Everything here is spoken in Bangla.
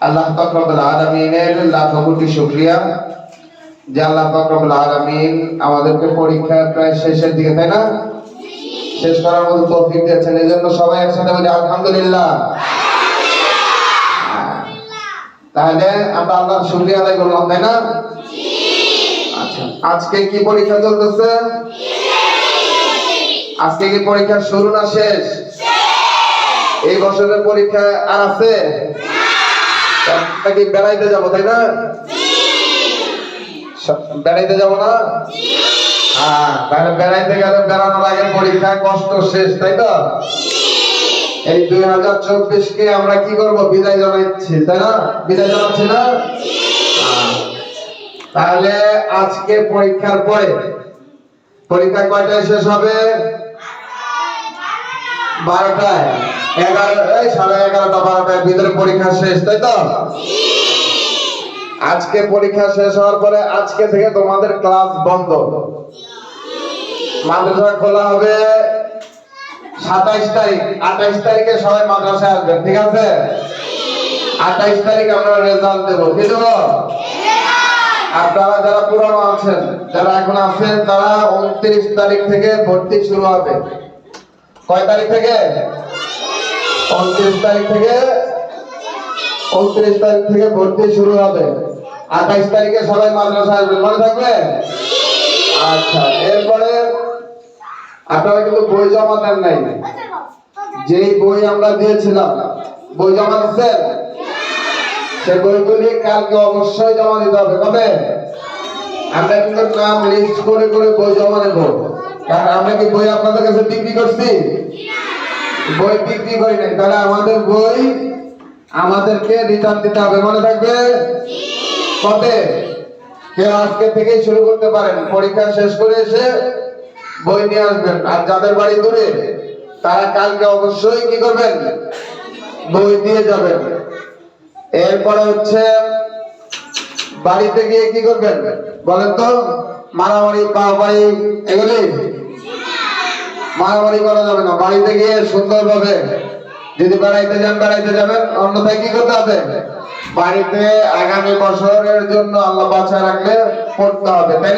আল্লাহ পাক রব্বুল আলামিনের লাখ কোটি শুকরিয়া যে আল্লাহ পাক রব্বুল আলামিন আমাদেরকে পরীক্ষা প্রায় শেষের দিকে, তাই না, শেষ করার মতো তৌফিক দিয়েছেন। এই জন্য সবাই একসাথে বলি আলহামদুলিল্লাহ। তাহলে আমরা আল্লাহর শুকরিয়া আদায় করলাম, তাই না? আচ্ছা, আজকে কি পরীক্ষা চলতেছে? আজকে কি পরীক্ষা শুরু না শেষ? এই বছরের পরীক্ষা আর আছে? নাকি বেড়াইতে যাবো, তাই না? বেড়াইতে যাবো না? হ্যাঁ, তাহলে বেড়াইতে গেলে বেড়ানোর আগে পরীক্ষা কষ্ট শেষ, তাই তো? এই 2024 কে আমরা কি করব? বিদায় জানাচ্ছি, তাই না? বিদায় জানাচ্ছি না? তাহলে আজকে পরীক্ষার পরে পরীক্ষা কয়টায় শেষ হবে? 12টায়। 11:30 ভিতরে পরীক্ষা শেষ, তাই তো? আজকে পরীক্ষা শেষ হওয়ার পরে আজকে থেকে তোমাদের ক্লাস বন্ধ। মাদ্রাসা খোলা হবে 27 তারিখ। 28 তারিখে সবাই মাদ্রাসায় আসবেন, ঠিক আছে? 28 তারিখ আমরা রেজাল্ট দেবো, কি দেবো? আপনারা যারা পুরানো আছেন, যারা এখন আছেন, তারা 29 তারিখ থেকে ভর্তি শুরু হবে। কয় তারিখ থেকে? 29 তারিখ থেকে। 29 তারিখ থেকে ভর্তি শুরু হবে। 28 তারিখে সবাই মাদ্রাসায় আসবেন, মনে থাকবে? আচ্ছা, এরপরে আপনারা কিন্তু বই জমা দেন নাই। যেই বই আমরা দিয়েছিলাম, বই জমা দিচ্ছেন? সেই বইগুলি কালকে অবশ্যই জমা দিতে হবে। কবে? আমরা কিন্তু নাম লিস্ট করে করে বই জমা নেব। কারণ আমরা কি বই আপনাদের কাছে বিক্রি করছি? বই বিক্রি করি নাই। তাহলে আমাদের বই আমাদেরকে রিটার্ন দিতে হবে, মনে থাকবে? কবে? কেউ আজকে থেকেই শুরু করতে পারেন। পরীক্ষা শেষ করে এসে বই নিয়ে আসবেন। আর যাদের বাড়ি দূরে, তারা কালকে অবশ্যই কি করবেন? বই দিয়ে যাবেন। এরপরে হচ্ছে বাড়িতে গিয়ে কি করবেন বলেন তো? মারামারি, পাড়াপাড়ি, এগুলি মারামারি করা যাবে না। বাড়িতে গিয়ে সুন্দরভাবে, যদি বেড়াইতে যান বেড়াইতে যাবেন, অন্যথায় কি করতে হবে? বাড়িতে আগামী বছরের জন্য আল্লাহ বাঁচায় রাখলে পড়তে হবে, তাই না?